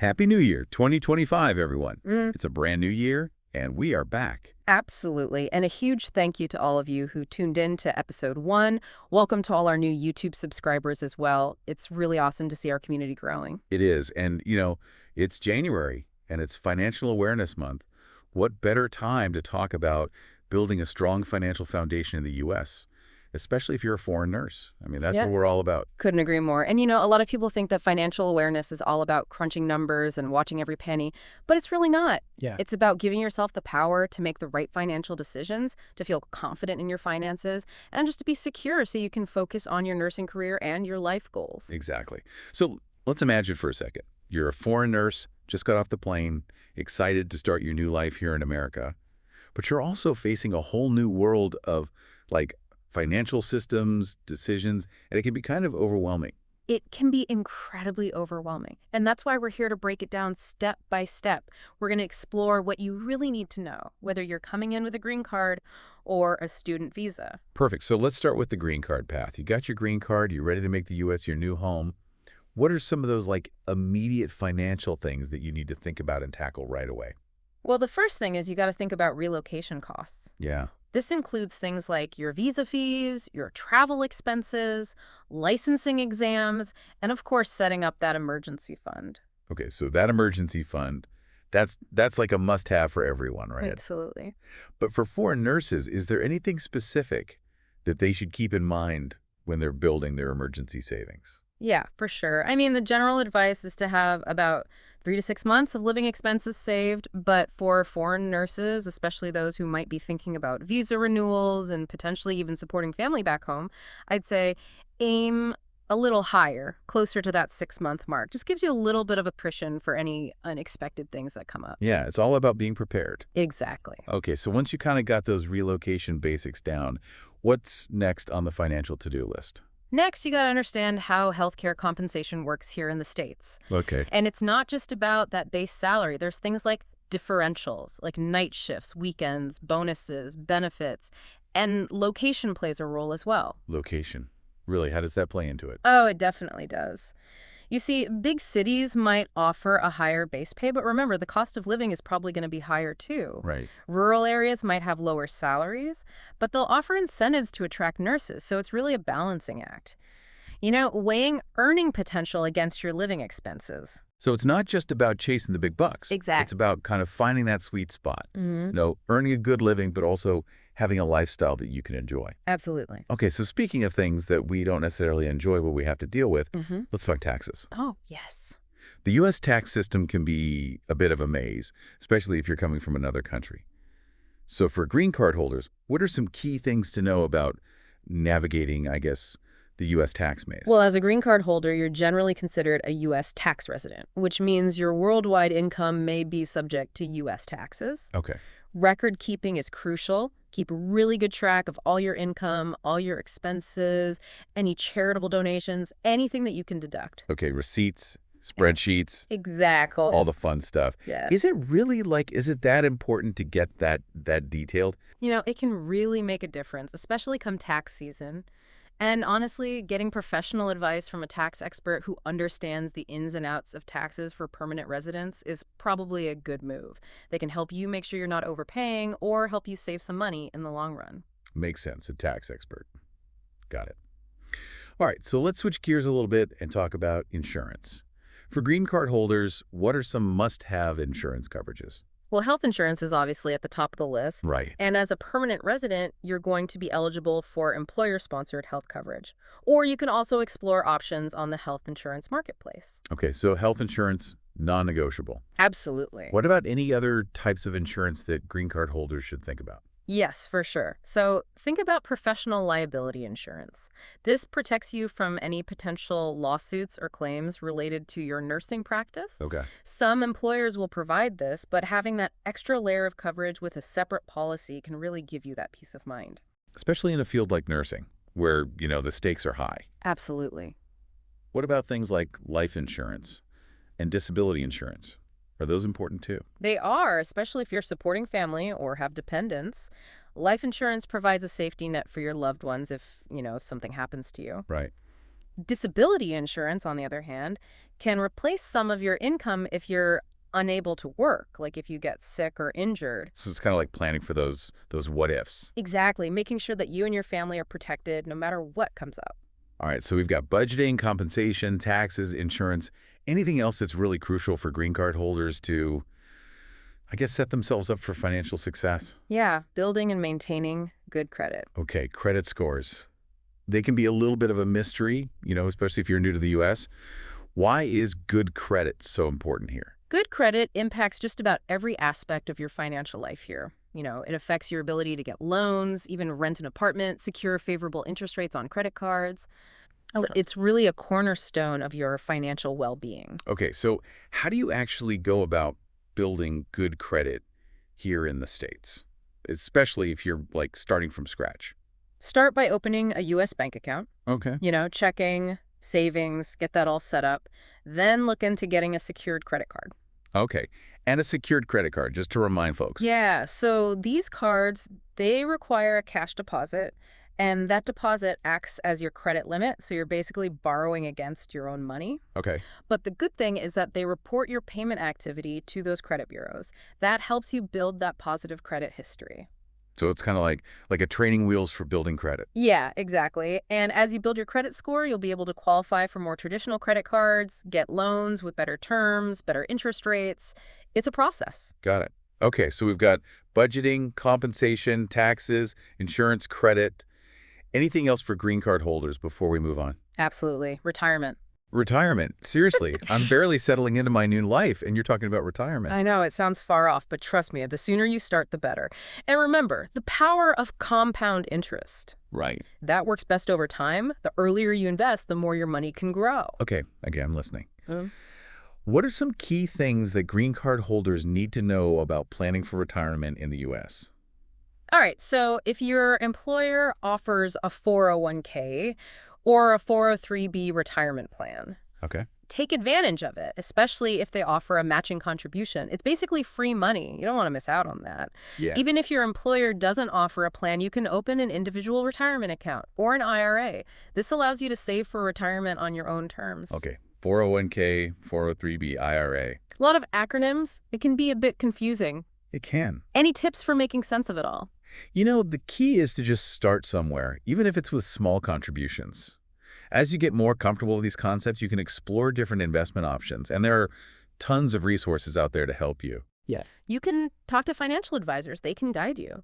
Happy New Year, 2025, everyone. Mm, It's a brand new year, and we are back. absolutely. And a huge thank you to all of you who tuned in to episode 1. Welcome to all our new YouTube subscribers as well. It's really awesome to see our community growing. It is, and it's January, and it's Financial Awareness Month. What better time to talk about building a strong financial foundation in the U.S., especially if you're a foreign nurse? I mean, that's Yeah. what we're all about. Couldn't agree more. And a lot of people think that financial awareness is all about crunching numbers and watching every penny, but it's really not. Yeah. It's about giving yourself the power to make the right financial decisions, to feel confident in your finances, and just to be secure so you can focus on your nursing career and your life goals. Exactly. So let's imagine for a second. You're a foreign nurse, just got off the plane, excited to start your new life here in America, but you're also facing a whole new world of, financial systems, decisions, and it can be kind of overwhelming. It can be incredibly overwhelming. And that's why we're here to break it down step by step. We're going to explore what you really need to know, whether you're coming in with a green card or a student visa. Perfect. So let's start with the green card path. You got your green card, you're ready to make the U.S. your new home. What are some of those, immediate financial things that you need to think about and tackle right away? Well, the first thing is you got to think about relocation costs. Yeah. This includes things like your visa fees, your travel expenses, licensing exams, and of course, setting up that emergency fund. Okay, so that emergency fund, that's like a must-have for everyone, right? Absolutely. But for foreign nurses, is there anything specific that they should keep in mind when they're building their emergency savings? Yeah, for sure. I mean, the general advice is to have about 3 to 6 months of living expenses saved, but for foreign nurses, especially those who might be thinking about visa renewals and potentially even supporting family back home, I'd say aim a little higher, closer to that 6-month mark. Just gives you a little bit of a cushion for any unexpected things that come up. Yeah, it's all about being prepared. Exactly. Okay, so once you kind of got those relocation basics down, what's next on the financial to-do list? Next, you got to understand how healthcare compensation works here in the States. Okay. And it's not just about that base salary. There's things like differentials, like night shifts, weekends, bonuses, benefits, and location plays a role as well. Location. Really, how does that play into it? Oh, it definitely does. You see, big cities might offer a higher base pay, but remember, the cost of living is probably going to be higher too. Right. Rural areas might have lower salaries, but they'll offer incentives to attract nurses, so it's really a balancing act. Weighing earning potential against your living expenses. So it's not just about chasing the big bucks. Exactly. It's about kind of finding that sweet spot. Mm-hmm. Earning a good living, but also having a lifestyle that you can enjoy. Absolutely. Okay, so speaking of things that we don't necessarily enjoy but we have to deal with, Mm-hmm. let's talk taxes. Oh, yes. The U.S. tax system can be a bit of a maze, especially if you're coming from another country. So for green card holders, what are some key things to know about navigating, the U.S. tax maze? Well, as a green card holder, you're generally considered a U.S. tax resident, which means your worldwide income may be subject to U.S. taxes. Okay. Record keeping is crucial. Keep really good track of all your income, all your expenses, any charitable donations, anything that you can deduct. Okay, receipts, spreadsheets, Exactly. all the fun stuff. Yeah. Is it really is it that important to get that detailed? It can really make a difference, especially come tax season. And honestly, getting professional advice from a tax expert who understands the ins and outs of taxes for permanent residents is probably a good move. They can help you make sure you're not overpaying or help you save some money in the long run. Makes sense, a tax expert. Got it. All right, so let's switch gears a little bit and talk about insurance. For green card holders, what are some must-have insurance coverages? Well, health insurance is obviously at the top of the list. Right. And as a permanent resident, you're going to be eligible for employer-sponsored health coverage. Or you can also explore options on the health insurance marketplace. Okay, so health insurance, non-negotiable. Absolutely. What about any other types of insurance that green card holders should think about? Yes, for sure. So think about professional liability insurance. This protects you from any potential lawsuits or claims related to your nursing practice. Okay. Some employers will provide this, but having that extra layer of coverage with a separate policy can really give you that peace of mind. Especially in a field like nursing, where, the stakes are high. Absolutely. What about things like life insurance and disability insurance? Are those important too? They are, especially if you're supporting family or have dependents. Life insurance provides a safety net for your loved ones if something happens to you. Right. Disability insurance, on the other hand, can replace some of your income if you're unable to work, like if you get sick or injured. So it's kind of like planning for those what ifs. Exactly, making sure that you and your family are protected no matter what comes up. All right, so we've got budgeting, compensation, taxes, insurance, anything else that's really crucial for green card holders to, I guess, set themselves up for financial success. Yeah, building and maintaining good credit. Okay, credit scores. They can be a little bit of a mystery, especially if you're new to the U.S. Why is good credit so important here? Good credit impacts just about every aspect of your financial life here. It affects your ability to get loans, even rent an apartment, secure favorable interest rates on credit cards. Okay. It's really a cornerstone of your financial well-being. Okay, so how do you actually go about building good credit here in the States, especially if you're starting from scratch? Start by opening a U.S. bank account. Okay. Checking, savings, get that all set up. Then look into getting a secured credit card. Okay. And a secured credit card, just to remind folks. Yeah, so these cards, they require a cash deposit, and that deposit acts as your credit limit, so you're basically borrowing against your own money. Okay. But the good thing is that they report your payment activity to those credit bureaus. That helps you build that positive credit history. So it's kind of like a training wheels for building credit. Yeah, exactly. And as you build your credit score, you'll be able to qualify for more traditional credit cards, get loans with better terms, better interest rates. It's a process. Got it. Okay, so we've got budgeting, compensation, taxes, insurance, credit. Anything else for green card holders before we move on? Absolutely. Retirement. Retirement. Seriously, I'm barely settling into my new life, and you're talking about retirement. I know it sounds far off, but trust me, the sooner you start, the better. And remember, the power of compound interest. Right. That works best over time. The earlier you invest, the more your money can grow. Okay, I'm listening. What are some key things that green card holders need to know about planning for retirement in the U.S.? All right, so if your employer offers a 401k or a 403b retirement plan, Okay. take advantage of it, especially if they offer a matching contribution. It's basically free money. You don't want to miss out on that. Yeah. Even if your employer doesn't offer a plan, you can open an individual retirement account or an IRA. This allows you to save for retirement on your own terms. Okay. 401k, 403b, IRA. A lot of acronyms. It can be a bit confusing. It can. Any tips for making sense of it all? The key is to just start somewhere, even if it's with small contributions. As you get more comfortable with these concepts, you can explore different investment options, and there are tons of resources out there to help you. Yeah. You can talk to financial advisors. They can guide you.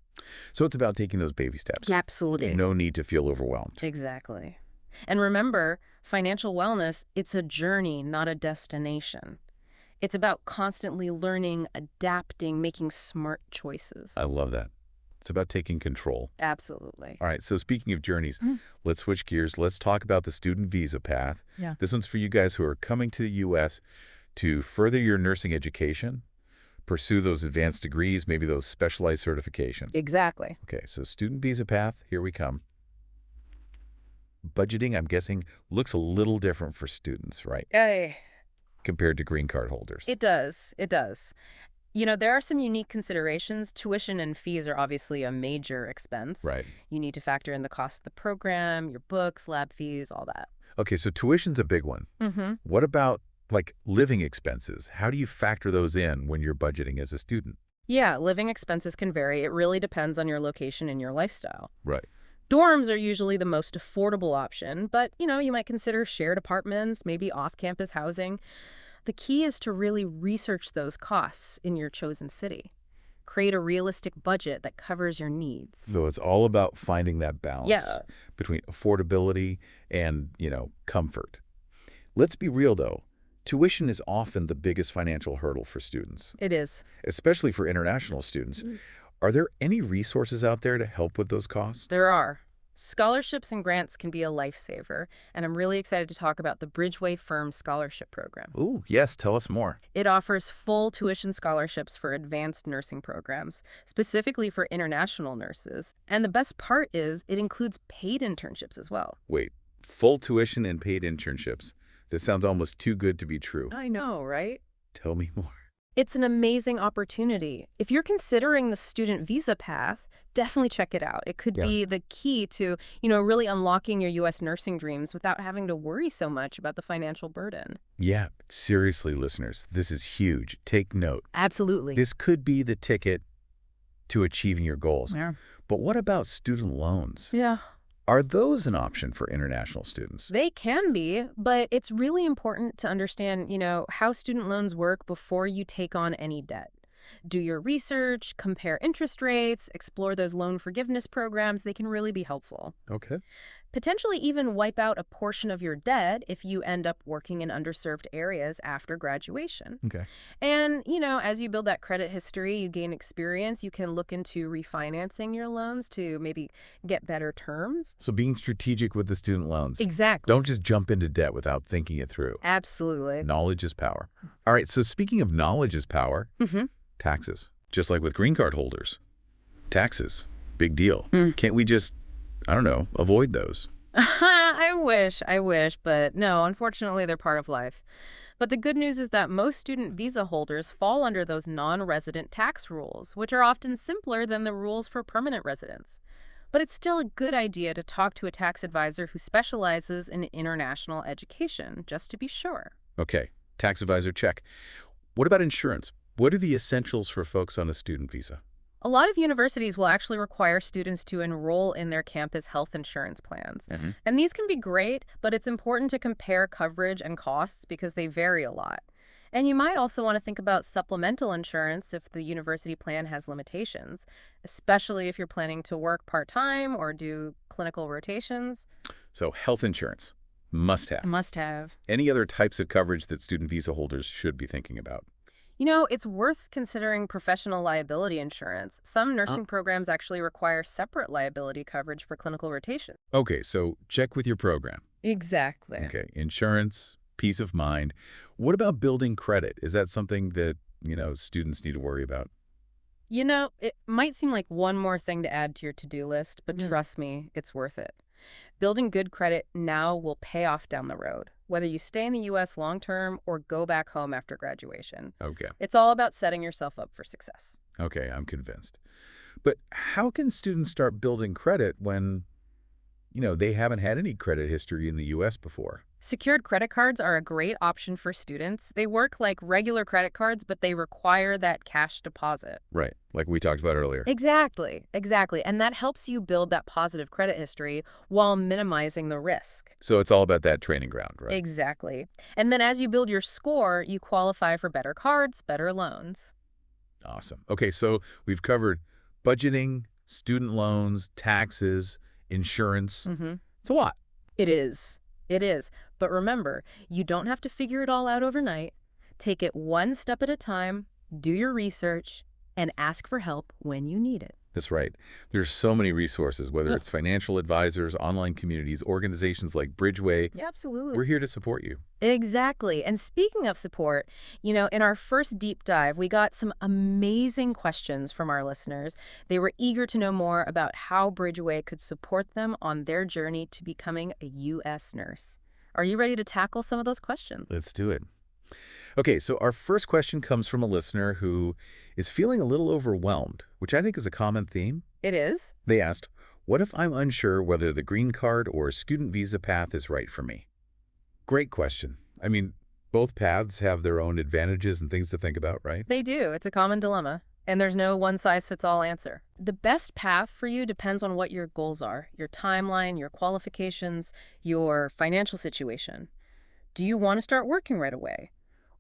So it's about taking those baby steps. Absolutely. No need to feel overwhelmed. Exactly. And remember, financial wellness, it's a journey, not a destination. It's about constantly learning, adapting, making smart choices. I love that. It's about taking control. Absolutely. All right, so speaking of journeys, let's switch gears. Let's talk about the student visa path. Yeah. This one's for you guys who are coming to the U.S. to further your nursing education, pursue those advanced degrees, maybe those specialized certifications. Exactly. Okay, so student visa path, here we come. Budgeting, I'm guessing, looks a little different for students, right? Compared to green card holders. It does. It does. There are some unique considerations. Tuition and fees are obviously a major expense. Right. You need to factor in the cost of the program, your books, lab fees, all that. Okay, so tuition's a big one. What about living expenses? How do you factor those in when you're budgeting as a student? Yeah, living expenses can vary. It really depends on your location and your lifestyle. Right. Dorms are usually the most affordable option, but, you might consider shared apartments, maybe off-campus housing. The key is to really research those costs in your chosen city. Create a realistic budget that covers your needs. So it's all about finding that balance between affordability and, comfort. Let's be real, though. Tuition is often the biggest financial hurdle for students. It is. Especially for international students. Are there any resources out there to help with those costs? There are. Scholarships and grants can be a lifesaver, and I'm really excited to talk about the BridgeWay Firm Scholarship Program. Ooh, yes, tell us more. It offers full tuition scholarships for advanced nursing programs, specifically for international nurses. And the best part is it includes paid internships as well. Wait, full tuition and paid internships. This sounds almost too good to be true. I know, right? Tell me more. It's an amazing opportunity. If you're considering the student visa path, definitely check it out. It could be the key to, really unlocking your U.S. nursing dreams without having to worry so much about the financial burden. Yeah, seriously, listeners, this is huge. Take note. Absolutely. This could be the ticket to achieving your goals. Yeah. But what about student loans? Yeah. Are those an option for international students? They can be, but it's really important to understand, how student loans work before you take on any debt. Do your research, compare interest rates, explore those loan forgiveness programs. They can really be helpful. Okay. Potentially even wipe out a portion of your debt if you end up working in underserved areas after graduation. Okay. And, as you build that credit history, you gain experience, you can look into refinancing your loans to maybe get better terms. So being strategic with the student loans. Exactly. Don't just jump into debt without thinking it through. Absolutely. Knowledge is power. All right, so speaking of knowledge is power, taxes. Just like with green card holders. Taxes, big deal. Can't we just, I don't know, avoid those? I wish, but no, unfortunately, they're part of life. But the good news is that most student visa holders fall under those non-resident tax rules, which are often simpler than the rules for permanent residents. But it's still a good idea to talk to a tax advisor who specializes in international education, just to be sure. Okay, tax advisor, check. What about insurance? What are the essentials for folks on a student visa? A lot of universities will actually require students to enroll in their campus health insurance plans. And these can be great, but it's important to compare coverage and costs because they vary a lot. And you might also want to think about supplemental insurance if the university plan has limitations, especially if you're planning to work part-time or do clinical rotations. So health insurance, must have. Must have. Any other types of coverage that student visa holders should be thinking about? It's worth considering professional liability insurance. Some nursing programs actually require separate liability coverage for clinical rotation. Okay, so check with your program. Exactly. Okay, insurance, peace of mind. What about building credit? Is that something that, students need to worry about? It might seem like one more thing to add to your to-do list, but trust me, it's worth it. Building good credit now will pay off down the road, whether you stay in the U.S. long-term or go back home after graduation. Okay. It's all about setting yourself up for success. Okay, I'm convinced. But how can students start building credit when, they haven't had any credit history in the U.S. before? Secured credit cards are a great option for students. They work like regular credit cards, but they require that cash deposit. Right, like we talked about earlier. Exactly. And that helps you build that positive credit history while minimizing the risk. So it's all about that training ground, right? Exactly. And then as you build your score, you qualify for better cards, better loans. Awesome. Okay, so we've covered budgeting, student loans, taxes, insurance. It's a lot. It is. But remember, you don't have to figure it all out overnight. Take it one step at a time, do your research, and ask for help when you need it. That's right. There's so many resources, whether it's financial advisors, online communities, organizations like BridgeWay. Yeah, absolutely. We're here to support you. Exactly. And speaking of support, in our first deep dive, we got some amazing questions from our listeners. They were eager to know more about how BridgeWay could support them on their journey to becoming a U.S. nurse. Are you ready to tackle some of those questions? Let's do it. Okay, so our first question comes from a listener who is feeling a little overwhelmed, which I think is a common theme. It is. They asked, what if I'm unsure whether the green card or student visa path is right for me? Great question. I mean, both paths have their own advantages and things to think about, right? They do. It's a common dilemma. And there's no one-size-fits-all answer. The best path for you depends on what your goals are, your timeline, your qualifications, your financial situation. Do you want to start working right away?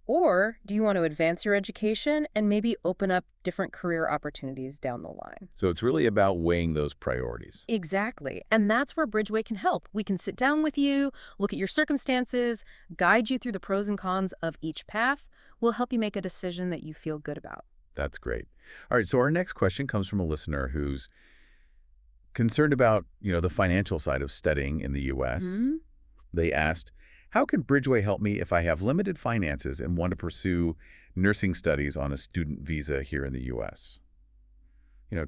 Or do you want to advance your education and maybe open up different career opportunities down the line? So it's really about weighing those priorities. Exactly. And that's where BridgeWay can help. We can sit down with you, look at your circumstances, guide you through the pros and cons of each path. We'll help you make a decision that you feel good about. That's great. All right, so our next question comes from a listener who's concerned about, the financial side of studying in the U.S. They asked, how can BridgeWay help me if I have limited finances and want to pursue nursing studies on a student visa here in the U.S.?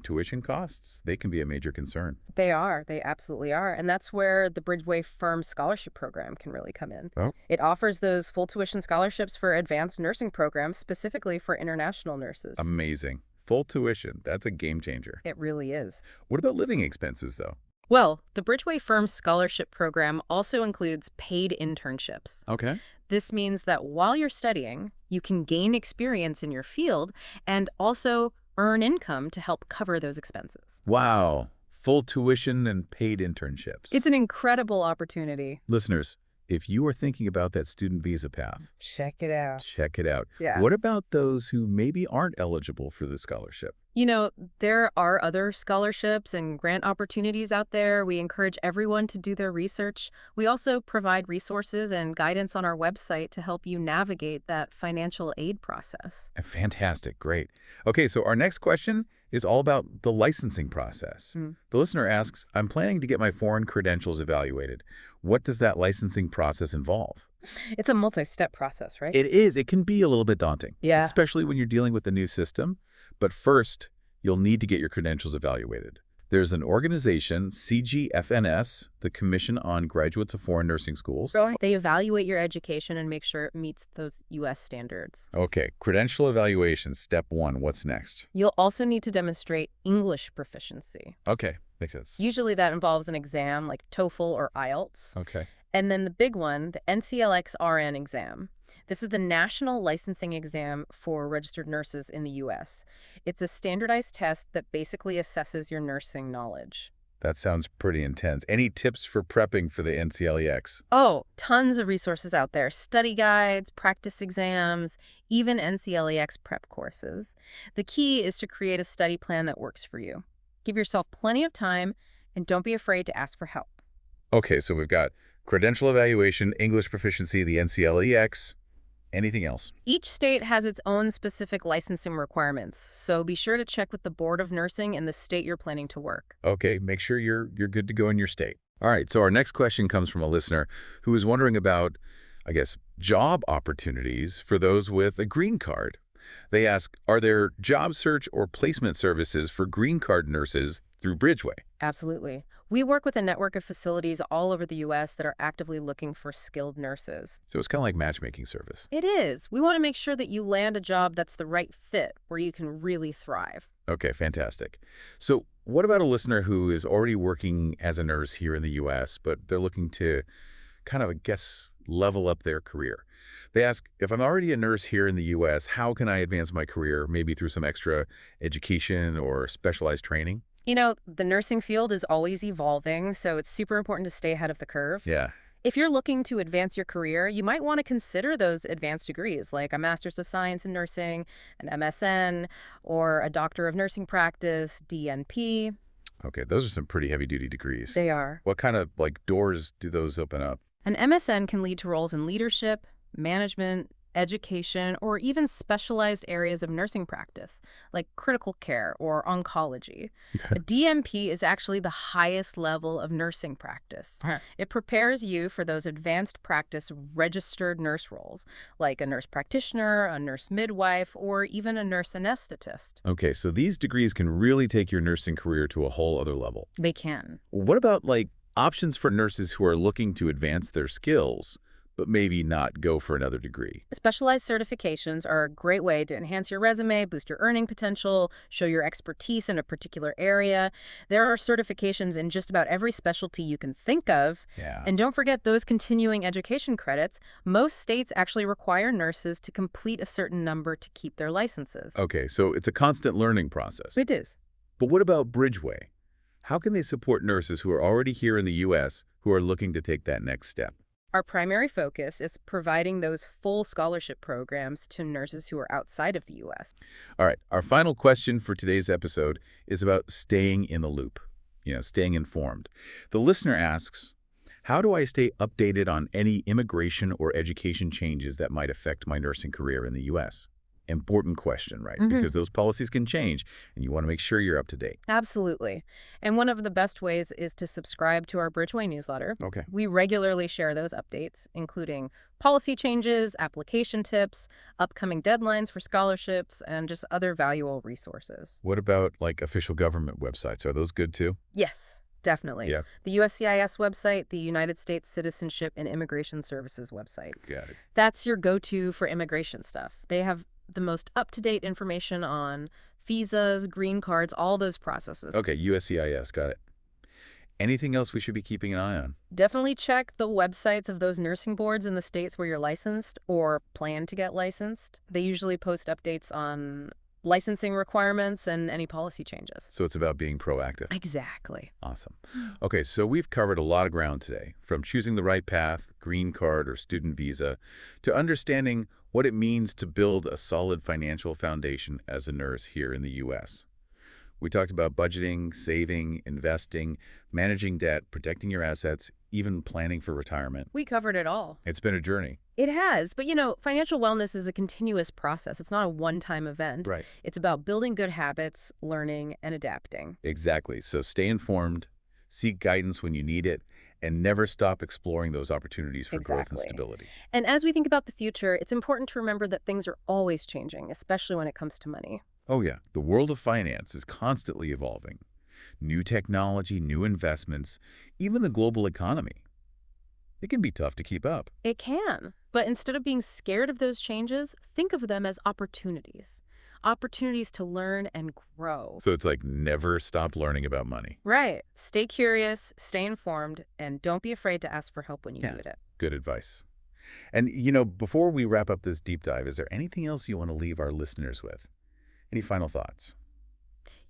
Tuition costs, they can be a major concern. They are. They absolutely are. And that's where the BridgeWay Firm Scholarship Program can really come in. Oh. It offers those full tuition scholarships for advanced nursing programs, specifically for international nurses. Amazing. Full tuition. That's a game changer. It really is. What about living expenses, though? Well, the BridgeWay Firm's scholarship program also includes paid internships. Okay. This means that while you're studying, you can gain experience in your field and also earn income to help cover those expenses. Wow. Full tuition and paid internships. It's an incredible opportunity. Listeners, if you are thinking about that student visa path, Check it out. check it out. Yeah. What about those who maybe aren't eligible for the scholarship? You know, there are other scholarships and grant opportunities out there. We encourage everyone to do their research. We also provide resources and guidance on our website to help you navigate that financial aid process. Fantastic. Great. Okay, so our next question is all about the licensing process. The listener asks, I'm planning to get my foreign credentials evaluated. What does that licensing process involve? It's a multi-step process, right? It is. It can be a little bit daunting, Yeah. especially when you're dealing with the new system. But first, you'll need to get your credentials evaluated. There's an organization, CGFNS, the Commission on Graduates of Foreign Nursing Schools. They evaluate your education and make sure it meets those U.S. standards. Okay, credential evaluation, step 1. What's next? You'll also need to demonstrate English proficiency. Okay, makes sense. Usually that involves an exam like TOEFL or IELTS. Okay. And then the big one, the NCLX RN exam. This is the national licensing exam for registered nurses in the U.S. It's a standardized test that basically assesses your nursing knowledge. That sounds pretty intense. Any tips for prepping for the NCLEX? Oh, tons of resources out there. Study guides, practice exams, even NCLEX prep courses. The key is to create a study plan that works for you. Give yourself plenty of time and don't be afraid to ask for help. Okay, so we've got credential evaluation, English proficiency, the NCLEX. Anything else? Each state has its own specific licensing requirements, so be sure to check with the Board of Nursing in the state you're planning to work. Okay, make sure you're good to go in your state. All right, so our next question comes from a listener who is wondering about, I guess, job opportunities for those with a green card. They ask, are there job search or placement services for green card nurses through BridgeWay? Absolutely. We work with a network of facilities all over the U.S. that are actively looking for skilled nurses. So it's kind of like matchmaking service. It is. We want to make sure that you land a job that's the right fit, where you can really thrive. Okay, fantastic. So what about a listener who is already working as a nurse here in the U.S., but they're looking to kind of, I guess, level up their career? They ask, if I'm already a nurse here in the U.S., how can I advance my career, maybe through some extra education or specialized training? You know, the nursing field is always evolving, so it's super important to stay ahead of the curve. Yeah. If you're looking to advance your career, you might want to consider those advanced degrees like a Master's of Science in Nursing, an MSN, or a Doctor of Nursing Practice, DNP. Okay, those are some pretty heavy-duty degrees. They are. What kind of, doors do those open up? An MSN can lead to roles in leadership, management, education, or even specialized areas of nursing practice, like critical care or oncology. A DNP is actually the highest level of nursing practice. It prepares you for those advanced practice registered nurse roles, like a nurse practitioner, a nurse midwife, or even a nurse anesthetist. Okay, so these degrees can really take your nursing career to a whole other level. They can. What about, options for nurses who are looking to advance their skills, but maybe not go for another degree? Specialized certifications are a great way to enhance your resume, boost your earning potential, show your expertise in a particular area. There are certifications in just about every specialty you can think of. Yeah. And don't forget those continuing education credits. Most states actually require nurses to complete a certain number to keep their licenses. Okay, so it's a constant learning process. It is. But what about BridgeWay? How can they support nurses who are already here in the U.S. who are looking to take that next step? Our primary focus is providing those full scholarship programs to nurses who are outside of the U.S. All right, our final question for today's episode is about staying in the loop, staying informed. The listener asks, how do I stay updated on any immigration or education changes that might affect my nursing career in the U.S.? Important question, right? Because those policies can change, and you want to make sure you're up to date. Absolutely. And one of the best ways is to subscribe to our BridgeWay newsletter. Okay. We regularly share those updates, including policy changes, application tips, upcoming deadlines for scholarships, and just other valuable resources. What about, official government websites? Are those good, too? Yes, definitely. Yeah. The USCIS website, the United States Citizenship and Immigration Services website. Got it. That's your go-to for immigration stuff. They have the most up-to-date information on visas, green cards, all those processes. Okay, USCIS, got it. Anything else we should be keeping an eye on? Definitely check the websites of those nursing boards in the states where you're licensed or plan to get licensed. They usually post updates on licensing requirements and any policy changes. So it's about being proactive. Exactly. Awesome. Okay, so we've covered a lot of ground today, from choosing the right path, green card or student visa, to understanding what it means to build a solid financial foundation as a nurse here in the U.S. We talked about budgeting, saving, investing, managing debt, protecting your assets, even planning for retirement. We covered it all. It's been a journey. It has, but financial wellness is a continuous process. It's not a one-time event. Right. It's about building good habits, learning, and adapting. Exactly. So stay informed, seek guidance when you need it, and never stop exploring those opportunities for growth and stability. And as we think about the future, it's important to remember that things are always changing, especially when it comes to money. Oh yeah, the world of finance is constantly evolving. New technology, new investments, even the global economy. It can be tough to keep up. It can. But instead of being scared of those changes, think of them as opportunities. Opportunities to learn and grow. So it's like never stop learning about money. Right. Stay curious, stay informed, and don't be afraid to ask for help when you need it. Good advice. And, before we wrap up this deep dive, is there anything else you want to leave our listeners with? Any final thoughts?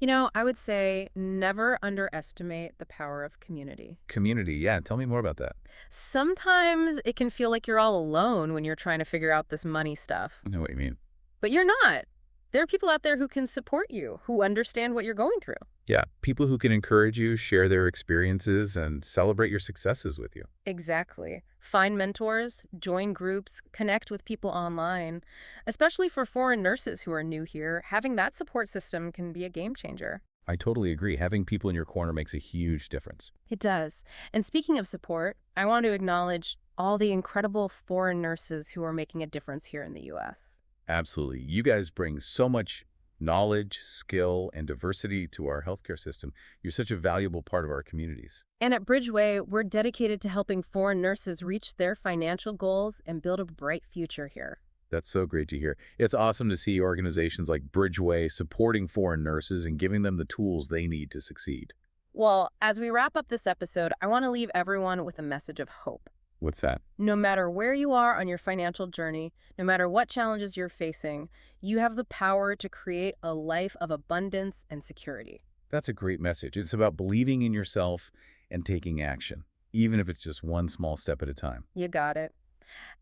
I would say never underestimate the power of community. Community, yeah. Tell me more about that. Sometimes it can feel like you're all alone when you're trying to figure out this money stuff. I know what you mean. But you're not. There are people out there who can support you, who understand what you're going through. Yeah, people who can encourage you, share their experiences, and celebrate your successes with you. Exactly. Find mentors, join groups, connect with people online. Especially for foreign nurses who are new here, having that support system can be a game changer. I totally agree. Having people in your corner makes a huge difference. It does. And speaking of support, I want to acknowledge all the incredible foreign nurses who are making a difference here in the U.S. Absolutely. You guys bring so much knowledge, skill, and diversity to our healthcare system. You're such a valuable part of our communities. And at BridgeWay, we're dedicated to helping foreign nurses reach their financial goals and build a bright future here. That's so great to hear. It's awesome to see organizations like BridgeWay supporting foreign nurses and giving them the tools they need to succeed. Well, as we wrap up this episode, I want to leave everyone with a message of hope. What's that? No matter where you are on your financial journey, no matter what challenges you're facing, you have the power to create a life of abundance and security. That's a great message. It's about believing in yourself and taking action, even if it's just one small step at a time. You got it.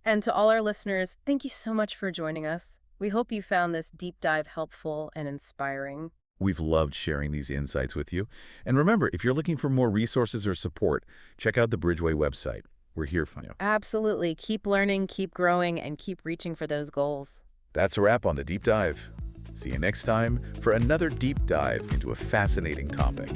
And to all our listeners, thank you so much for joining us. We hope you found this deep dive helpful and inspiring. We've loved sharing these insights with you. And remember, if you're looking for more resources or support, check out the BridgeWay website. We're here for you. Absolutely. Keep learning, keep growing, and keep reaching for those goals. That's a wrap on the Deep Dive. See you next time for another deep dive into a fascinating topic.